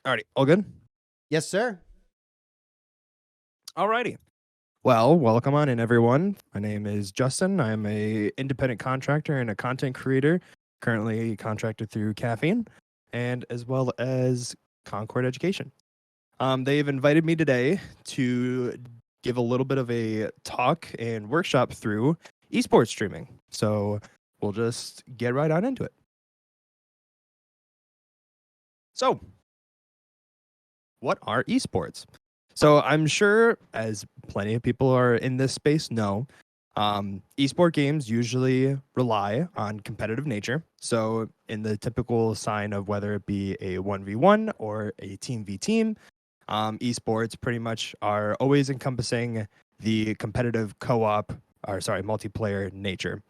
Alrighty, all good? Yes, sir. Alrighty. Well, welcome on in, everyone. My name is Justin. I'm a independent contractor and a content creator, currently contracted through Caffeine, and as well as Concord Education. They've invited me today to give a little bit of a talk and workshop through esports streaming. So we'll just get right on into it. So, what are esports? So I'm sure, as plenty of people are in this space know, esport games usually rely on competitive nature. So in the typical sign of whether it be a 1v1 or a team v team, esports pretty much are always encompassing the competitive co-op, or sorry, multiplayer nature.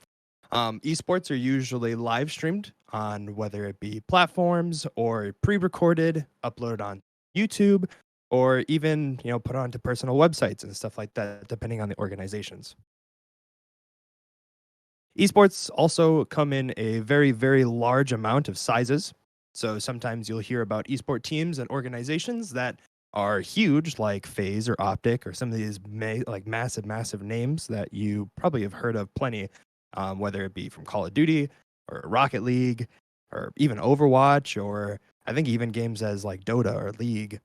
Esports are usually live streamed on whether it be platforms or pre-recorded, uploaded on YouTube, or even put onto personal websites and stuff like that, depending on the organizations. Esports also come in a very, very large amount of sizes. So sometimes you'll hear about esport teams and organizations that are huge, like FaZe or Optic, or some of these like massive, massive names that you probably have heard of plenty, whether it be from Call of Duty or Rocket League or even Overwatch, or I think even games as like Dota or League.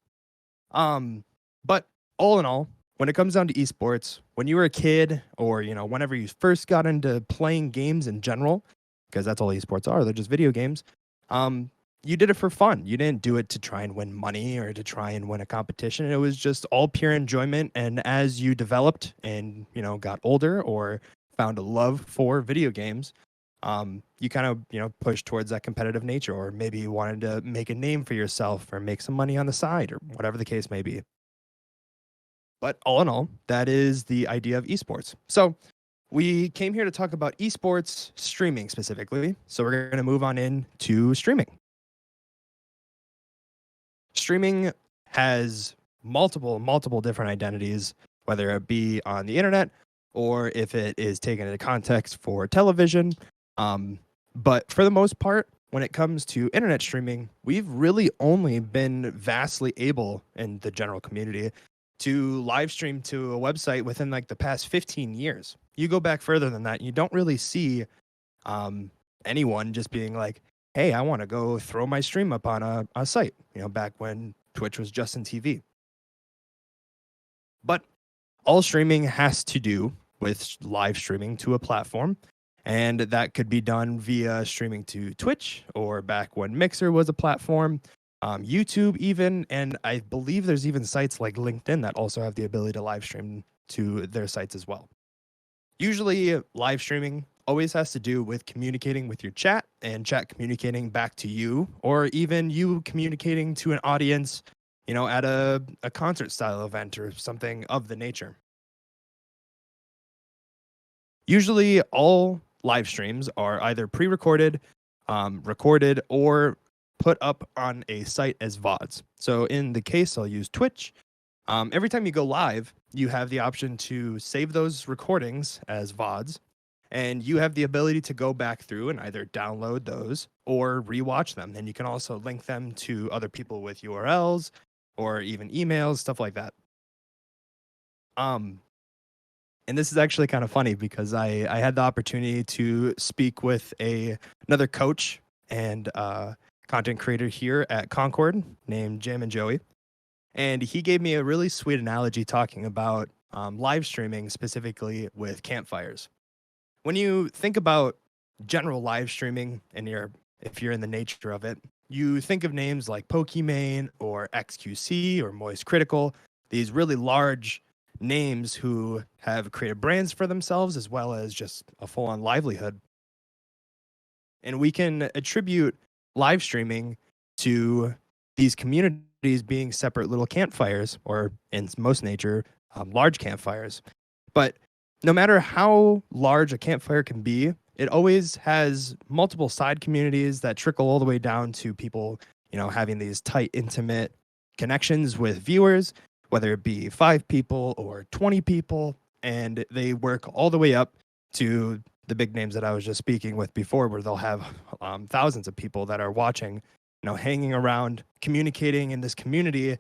But all in all, when it comes down to esports, when you were a kid or, whenever you first got into playing games in general, because that's all esports are, they're just video games, you did it for fun. You didn't do it to try and win money or to try and win a competition. It was just all pure enjoyment. And as you developed and, got older or found a love for video games, you kind of, push towards that competitive nature, or maybe you wanted to make a name for yourself or make some money on the side or whatever the case may be. But all in all, that is the idea of esports. So we came here to talk about esports streaming specifically. So we're going to move on into streaming. Streaming has multiple different identities, whether it be on the internet or if it is taken into context for television. But for the most part, when it comes to internet streaming, we've really only been vastly able in the general community to live stream to a website within like the past 15 years. You go back further than that, you don't really see anyone just being like, hey, I want to go throw my stream up on a site, back when Twitch was Justin TV. But all streaming has to do with live streaming to a platform. And that could be done via streaming to Twitch, or back when Mixer was a platform, YouTube even. And I believe there's even sites like LinkedIn that also have the ability to live stream to their sites as well. Usually live streaming always has to do with communicating with your chat and chat communicating back to you, or even you communicating to an audience, at a concert style event or something of the nature. Usually all live streams are either pre-recorded, recorded, or put up on a site as VODs. So in the case, I'll use Twitch. Every time you go live, you have the option to save those recordings as VODs, and you have the ability to go back through and either download those or rewatch them. And you can also link them to other people with URLs or even emails, stuff like that. And this is actually kind of funny because I had the opportunity to speak with another coach and content creator here at Concord named Jam and Joey. And he gave me a really sweet analogy talking about live streaming, specifically with campfires. When you think about general live streaming and if you're in the nature of it, you think of names like Pokimane or XQC or Moist Critical, these really large names who have created brands for themselves as well as just a full-on livelihood. And we can attribute live streaming to these communities being separate little campfires, or in most nature, large campfires. But no matter how large a campfire can be, it always has multiple side communities that trickle all the way down to people, having these tight, intimate connections with viewers, whether it be 5 people or 20 people, and they work all the way up to the big names that I was just speaking with before, where they'll have thousands of people that are watching hanging around, communicating in this community,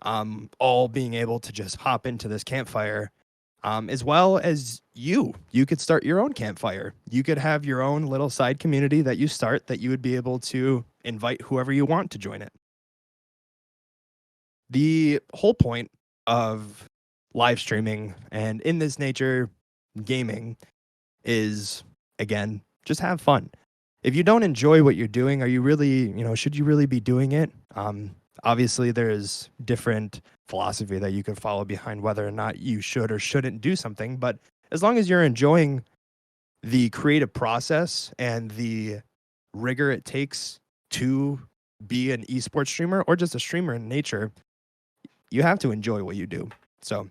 all being able to just hop into this campfire. As well as you could start your own campfire. You could have your own little side community that you start that you would be able to invite whoever you want to join it. The whole point of live streaming and in this nature gaming is, again, just have fun. If you don't enjoy what you're doing, are you really, should you really be doing it? Obviously, there's different philosophy that you can follow behind whether or not you should or shouldn't do something. But as long as you're enjoying the creative process and the rigor it takes to be an esports streamer or just a streamer in nature, you have to enjoy what you do. So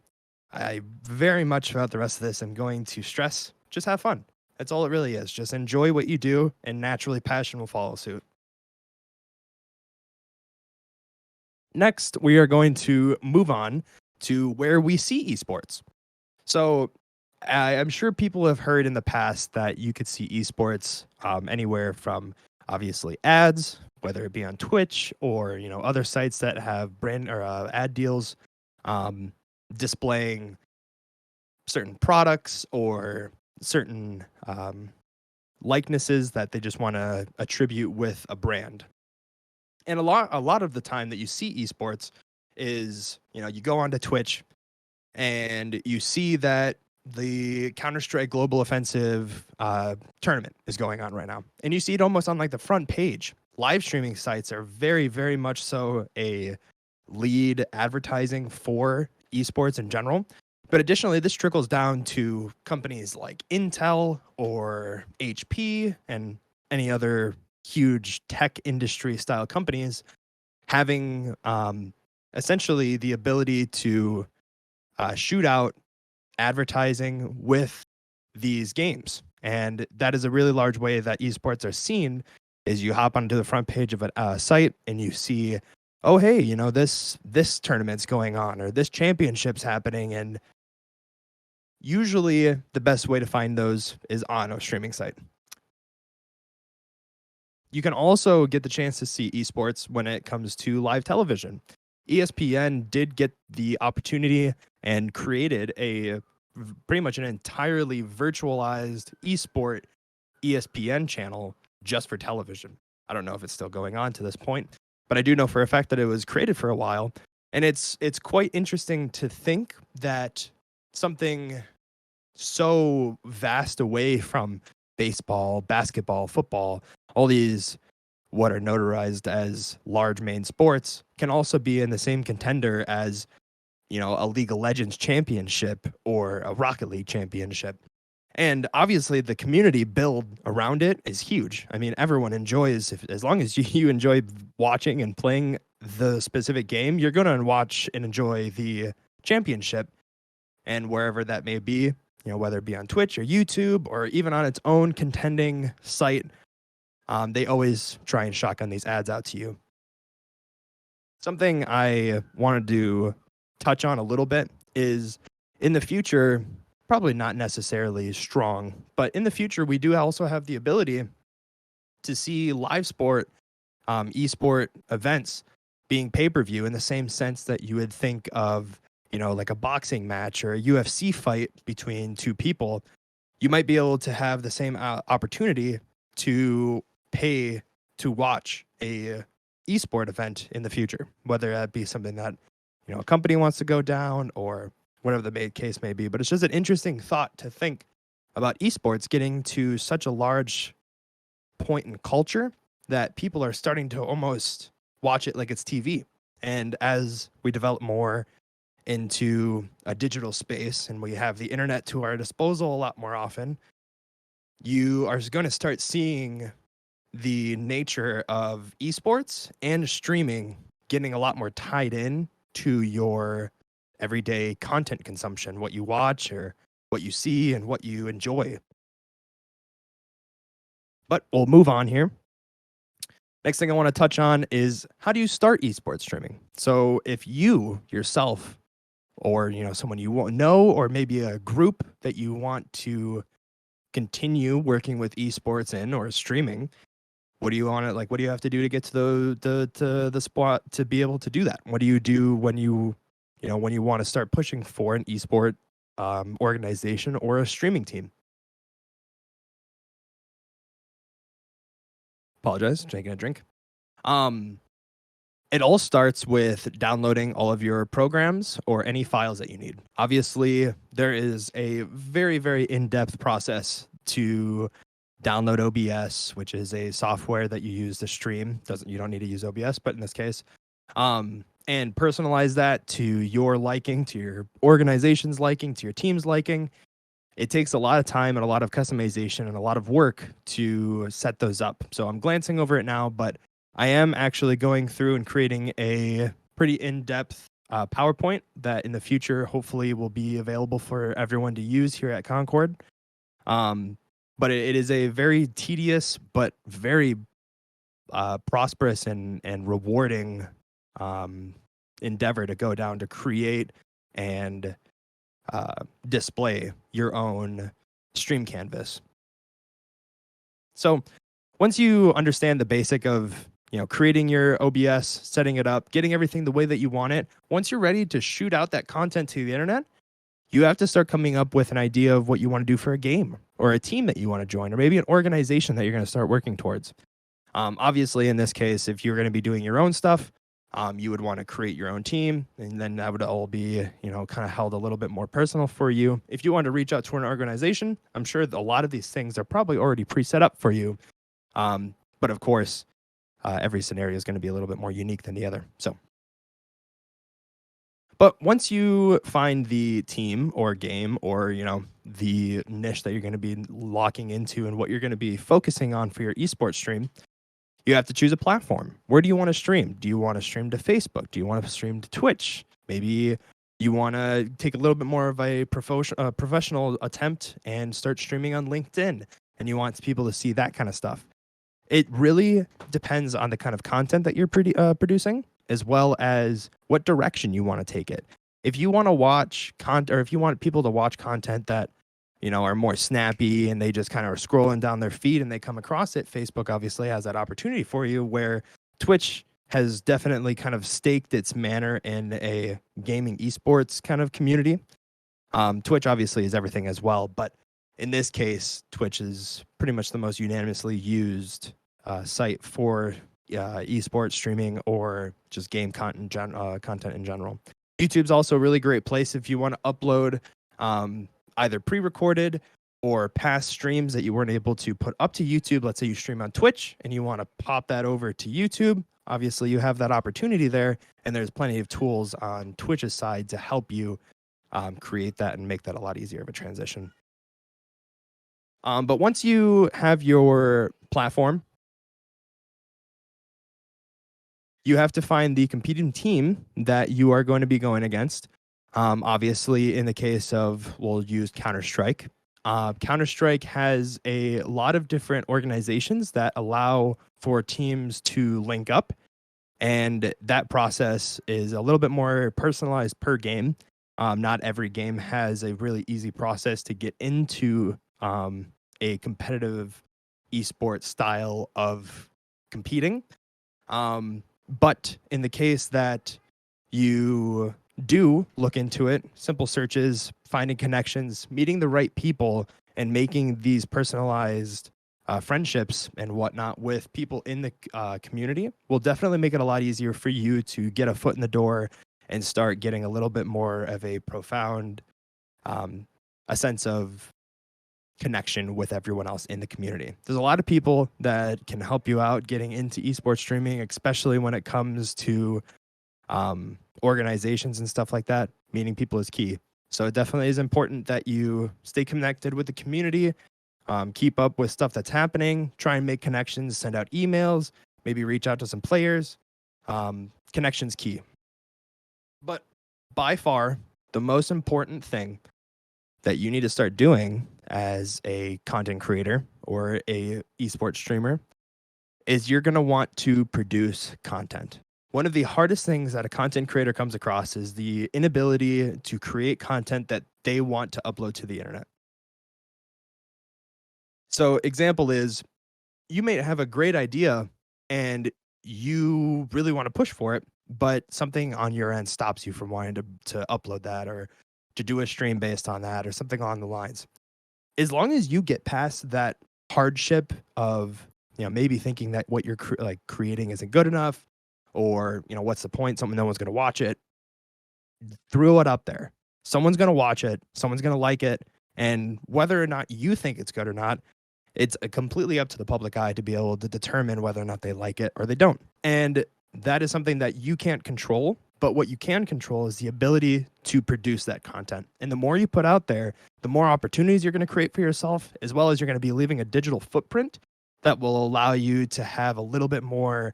I very much throughout the rest of this am going to stress just have fun. That's all it really is. Just enjoy what you do, and naturally, passion will follow suit. Next, we are going to move on to where we see esports. So, I'm sure people have heard in the past that you could see esports anywhere from obviously ads, whether it be on Twitch or other sites that have brand or ad deals, um, displaying certain products or certain likenesses that they just want to attribute with a brand. And a lot of the time that you see esports is, you go onto Twitch and you see that the Counter-Strike Global Offensive tournament is going on right now. And you see it almost on like the front page. Live streaming sites are very, very much so a lead advertising for esports in general. But additionally, this trickles down to companies like Intel or HP and any other huge tech industry style companies having essentially the ability to shoot out advertising with these games. And that is a really large way that esports are seen is you hop onto the front page of a site and you see, oh, hey, this tournament's going on or this championship's happening. And usually the best way to find those is on a streaming site. You can also get the chance to see esports when it comes to live television. ESPN did get the opportunity and created pretty much an entirely virtualized esport ESPN channel just for television. I don't know if it's still going on to this point, but I do know for a fact that it was created for a while. And it's quite interesting to think that something so vast away from baseball, basketball, football, all these what are notarized as large main sports can also be in the same contender as, a League of Legends championship or a Rocket League championship. And obviously the community build around it is huge. I mean, everyone enjoys, as long as you enjoy watching and playing the specific game, you're going to watch and enjoy the championship and wherever that may be, whether it be on Twitch or YouTube or even on its own contending site. They always try and shotgun these ads out to you. Something I wanted to touch on a little bit is in the future, probably not necessarily strong, but in the future, we do also have the ability to see live sport, esport events being pay-per-view in the same sense that you would think of, like a boxing match or a UFC fight between two people. You might be able to have the same opportunity to pay to watch a esport event in the future, whether that be something that a company wants to go down or whatever the case may be. But it's just an interesting thought to think about esports getting to such a large point in culture that people are starting to almost watch it like it's TV. And as we develop more into a digital space and we have the internet to our disposal a lot more often, you are going to start seeing the nature of esports and streaming getting a lot more tied in to your everyday content consumption, what you watch or what you see and what you enjoy. But we'll move on here. Next thing I want to touch on is how do you start esports streaming? So if you yourself or someone you know or maybe a group that you want to continue working with esports in or streaming, What do you want to like? What do you have to do to get to the spot to be able to do that? What do you do when when you want to start pushing for an esport organization or a streaming team? Apologize, taking a drink. Um, it all starts with downloading all of your programs or any files that you need. Obviously, there is a very, very in-depth process to download OBS, which is a software that you use to stream. Doesn't You don't need to use OBS, but in this case, and personalize that to your liking, to your organization's liking, to your team's liking. It takes a lot of time and a lot of customization and a lot of work to set those up. So I'm glancing over it now, but I am actually going through and creating a pretty in-depth PowerPoint that in the future hopefully will be available for everyone to use here at Concord. But it is a very tedious but very prosperous and rewarding endeavor to go down to create and display your own stream canvas. So once you understand the basic of creating your OBS, setting it up, getting everything the way that you want it, once you're ready to shoot out that content to the internet, you have to start coming up with an idea of what you want to do for a game or a team that you want to join, or maybe an organization that you're going to start working towards. Obviously, in this case, if you're going to be doing your own stuff, you would want to create your own team, and then that would all be, kind of held a little bit more personal for you. If you want to reach out to an organization, I'm sure a lot of these things are probably already pre-set up for you. But of course, every scenario is going to be a little bit more unique than the other. But once you find the team or game or, the niche that you're going to be locking into and what you're going to be focusing on for your esports stream, you have to choose a platform. Where do you want to stream? Do you want to stream to Facebook? Do you want to stream to Twitch? Maybe you want to take a little bit more of a professional attempt and start streaming on LinkedIn, and you want people to see that kind of stuff. It really depends on the kind of content that you're producing, as well as what direction you want to take it. If you want to watch or if you want people to watch content that are more snappy and they just kind of are scrolling down their feed and they come across it, Facebook obviously has that opportunity for you, where Twitch has definitely kind of staked its manner in a gaming esports kind of community. Twitch obviously is everything as well, but in this case, Twitch is pretty much the most unanimously used site for esports streaming or just game content in general. YouTube's also a really great place if you want to upload either pre-recorded or past streams that you weren't able to put up to YouTube. Let's say you stream on Twitch and you want to pop that over to YouTube. Obviously, you have that opportunity there, and there's plenty of tools on Twitch's side to help you create that and make that a lot easier of a transition. But once you have your platform, you have to find the competing team that you are going to be going against. Obviously, in the case of, we'll use Counter-Strike. Counter-Strike has a lot of different organizations that allow for teams to link up, and that process is a little bit more personalized per game. Not every game has a really easy process to get into a competitive esports style of competing. But in the case that you do look into it, simple searches, finding connections, meeting the right people, and making these personalized friendships and whatnot with people in the community will definitely make it a lot easier for you to get a foot in the door and start getting a little bit more of a profound a sense of connection with everyone else in the community. There's a lot of people that can help you out getting into esports streaming, especially when it comes to organizations and stuff like that. Meeting people is key. So it definitely is important that you stay connected with the community, keep up with stuff that's happening, try and make connections, send out emails, maybe reach out to some players. Connections key. But by far, the most important thing that you need to start doing as a content creator or a esports streamer is you're going to want to produce content. One of the hardest things that a content creator comes across is the inability to create content that they want to upload to the internet. So example is, you may have a great idea and you really want to push for it, but something on your end stops you from wanting to upload that or to do a stream based on that or something along the lines. As long as you get past that hardship of, maybe thinking that what you're creating isn't good enough, or, what's the point? Something no one's going to watch it. Throw it up there. Someone's going to watch it. Someone's going to like it. And whether or not you think it's good or not, it's completely up to the public eye to be able to determine whether or not they like it or they don't. And that is something that you can't control. But what you can control is the ability to produce that content. And the more you put out there, the more opportunities you're going to create for yourself, as well as you're going to be leaving a digital footprint that will allow you to have a little bit more,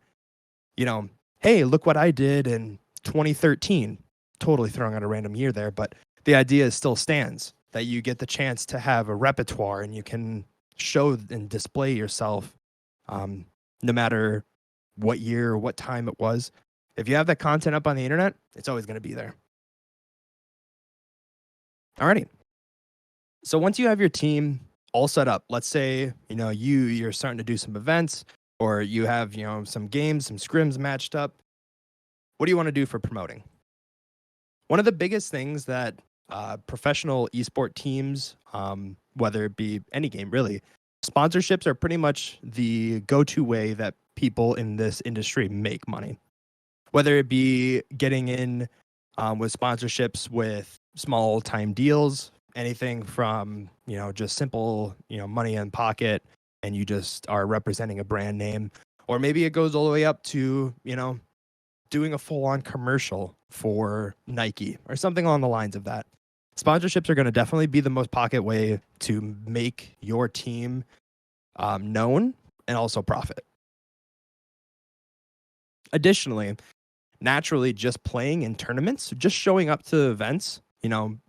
hey, look what I did in 2013. Totally throwing out a random year there, but the idea still stands that you get the chance to have a repertoire and you can show and display yourself, no matter what year or what time it was. If you have that content up on the internet, it's always going to be there. Alrighty. So once you have your team all set up, let's say, you're starting to do some events, or you have, some games, some scrims matched up. What do you want to do for promoting? One of the biggest things that professional esport teams, whether it be any game really, sponsorships are pretty much the go-to way that people in this industry make money. Whether it be getting in with sponsorships with small time deals, anything from, just simple, money in pocket, and you just are representing a brand name, or maybe it goes all the way up to, doing a full-on commercial for Nike or something along the lines of that. Sponsorships are going to definitely be the most pocket way to make your team known and also profit. Additionally, naturally, just playing in tournaments, just showing up to events,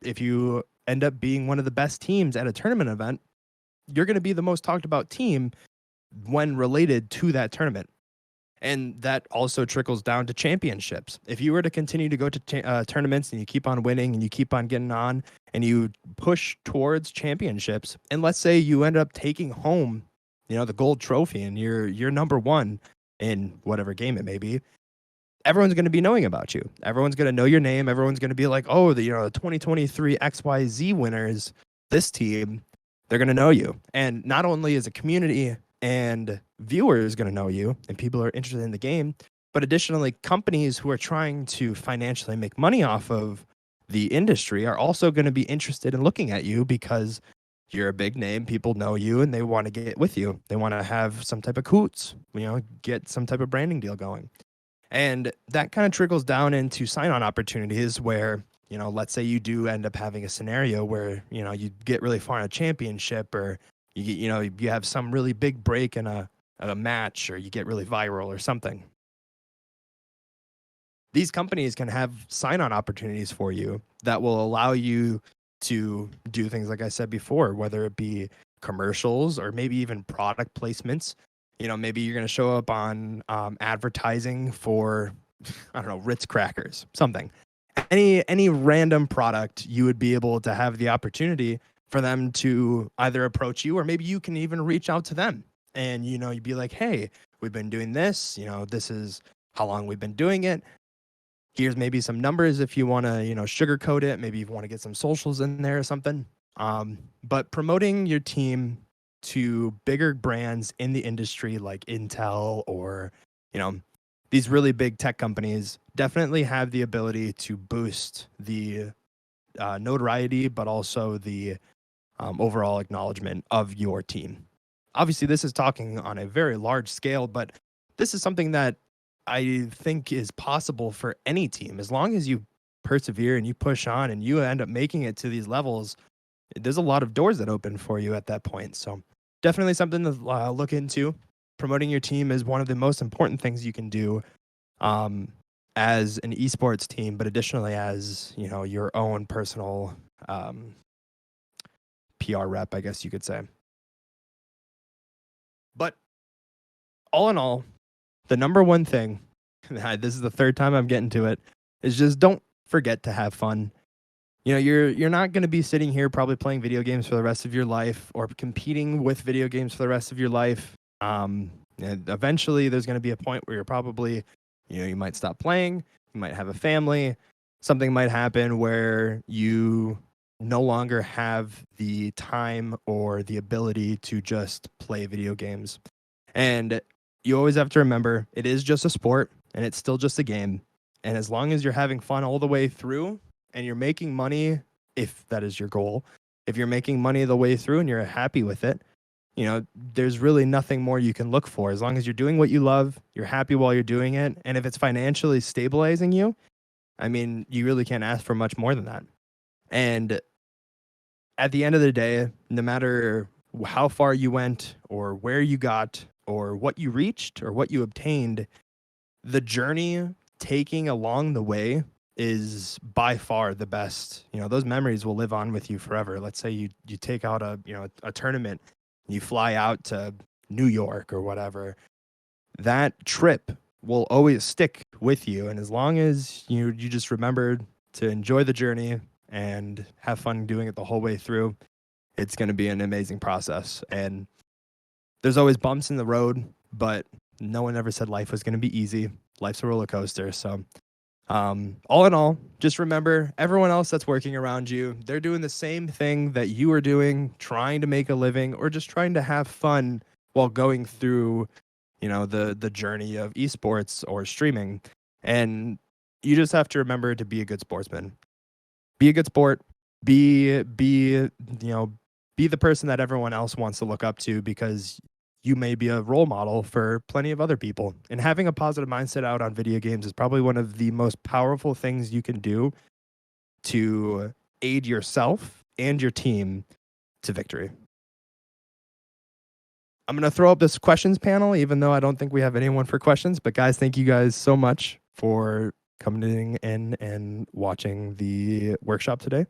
if you end up being one of the best teams at a tournament event, you're going to be the most talked about team when related to that tournament. And that also trickles down to championships. If you were to continue to go to tournaments and you keep on winning and you keep on getting on and you push towards championships, and let's say you end up taking home, the gold trophy and you're number one in whatever game it may be, everyone's going to be knowing about you. Everyone's going to know your name. Everyone's going to be like, oh, the 2023 XYZ winners, this team, they're going to know you. And not only is a community and viewers going to know you and people are interested in the game, but additionally, companies who are trying to financially make money off of the industry are also going to be interested in looking at you because you're a big name, people know you, and they want to get with you. They want to have some type of coots, get some type of branding deal going. And that kind of trickles down into sign-on opportunities where, let's say you do end up having a scenario where, you get really far in a championship, or you have some really big break in a match, or you get really viral or something. These companies can have sign-on opportunities for you that will allow you to do things like I said before, whether it be commercials or maybe even product placements. Maybe you're going to show up on advertising for, I don't know, Ritz crackers, something. Any random product, you would be able to have the opportunity for them to either approach you, or maybe you can even reach out to them. And, you'd be like, hey, we've been doing this. This is how long we've been doing it. Here's maybe some numbers if you want to, sugarcoat it. Maybe you want to get some socials in there or something. But promoting your team to bigger brands in the industry like Intel or, these really big tech companies definitely have the ability to boost the notoriety, but also the overall acknowledgement of your team. Obviously, this is talking on a very large scale, but this is something that I think is possible for any team. As long as you persevere and you push on and you end up making it to these levels, there's a lot of doors that open for you at that point. So definitely something to look into. Promoting your team is one of the most important things you can do as an esports team, but additionally as, your own personal PR rep, I guess you could say. But all in all, the number one thing, this is the third time I'm getting to it, is just don't forget to have fun. You're not going to be sitting here probably playing video games for the rest of your life or competing with video games for the rest of your life. And eventually there's going to be a point where you're probably, you might stop playing, you might have a family, something might happen where you no longer have the time or the ability to just play video games. And you always have to remember it is just a sport and it's still just a game. And as long as you're having fun all the way through and you're making money, if that is your goal, if you're making money the way through and you're happy with it, there's really nothing more you can look for. As long as you're doing what you love, you're happy while you're doing it. And if it's financially stabilizing you, I mean, you really can't ask for much more than that. And at the end of the day, no matter how far you went or where you got or what you reached or what you obtained, the journey taking along the way is by far the best. Those memories will live on with you forever. Let's say you take out a tournament, you fly out to New York or whatever. That trip will always stick with you, and as long as you just remember to enjoy the journey and have fun doing it the whole way through, it's going to be an amazing process. And there's always bumps in the road, but no one ever said life was going to be easy. Life's a roller coaster. So, all in all, just remember everyone else that's working around you, they're doing the same thing that you are doing, trying to make a living or just trying to have fun while going through, the journey of esports or streaming. And you just have to remember to be a good sportsman. Be a good sport. Be the person that everyone else wants to look up to, because you may be a role model for plenty of other people. And having a positive mindset out on video games is probably one of the most powerful things you can do to aid yourself and your team to victory. I'm going to throw up this questions panel, even though I don't think we have anyone for questions. But guys, thank you guys so much for coming in and watching the workshop today.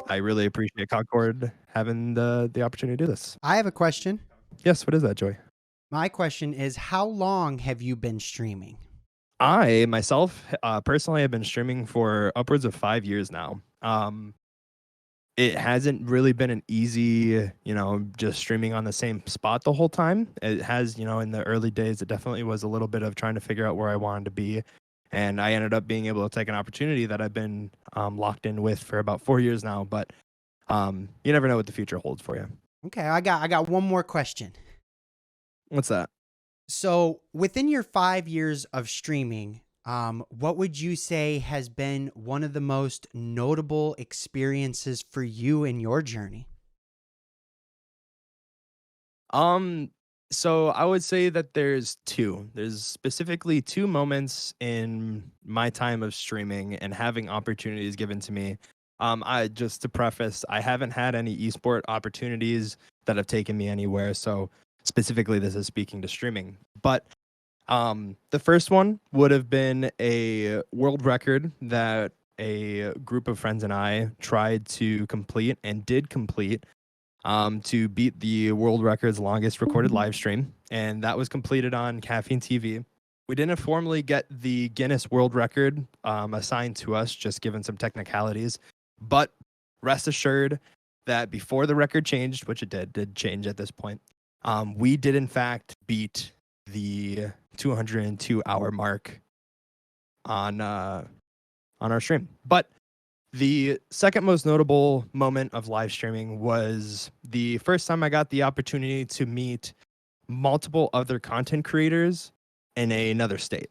I really appreciate Concord having the opportunity to do this. I have a question. Yes, what is that, Joy? My question is, how long have you been streaming? I myself, personally, have been streaming for upwards of 5 years now. It hasn't really been an easy, just streaming on the same spot the whole time. It has, in the early days, it definitely was a little bit of trying to figure out where I wanted to be. And I ended up being able to take an opportunity that I've been locked in with for about 4 years now. But you never know what the future holds for you. Okay, I got one more question. What's that? So within your 5 years of streaming, what would you say has been one of the most notable experiences for you in your journey? So I would say that there's two. There's specifically two moments in my time of streaming and having opportunities given to me. I just to preface, I haven't had any esport opportunities that have taken me anywhere. So specifically, this is speaking to streaming. But the first one would have been a world record that a group of friends and I tried to complete and did complete, to beat the world record's longest recorded live stream. And that was completed on Caffeine TV. We didn't formally get the Guinness World Record assigned to us, just given some technicalities. But rest assured that before the record changed, which it did change at this point, we did in fact beat the 202-hour mark on our stream. But the second most notable moment of live streaming was the first time I got the opportunity to meet multiple other content creators in another state.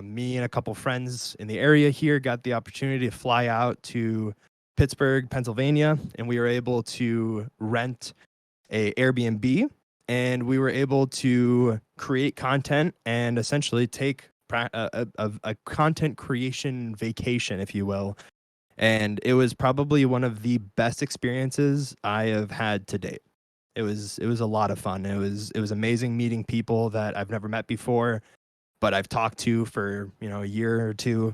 Me and a couple friends in the area here got the opportunity to fly out to Pittsburgh, Pennsylvania, and we were able to rent a Airbnb, and we were able to create content and essentially take a content creation vacation, if you will. And it was probably one of the best experiences I have had to date. It was a lot of fun. It was amazing meeting people that I've never met before, but I've talked to for a year or two.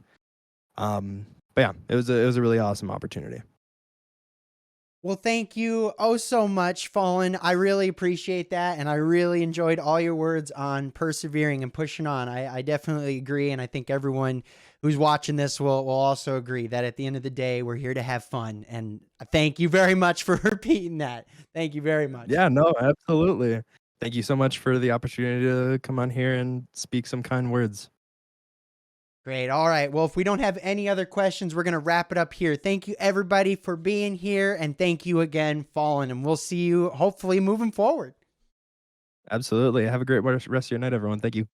But yeah, it was a really awesome opportunity. Well, thank you oh so much, Fallen. I really appreciate that. And I really enjoyed all your words on persevering and pushing on. I definitely agree. And I think everyone who's watching this will also agree that at the end of the day, we're here to have fun. And thank you very much for repeating that. Thank you very much. Yeah, no, absolutely. Thank you so much for the opportunity to come on here and speak some kind words. Great. All right. Well, if we don't have any other questions, we're going to wrap it up here. Thank you, everybody, for being here. And thank you again, Fallen. And we'll see you hopefully moving forward. Absolutely. Have a great rest of your night, everyone. Thank you.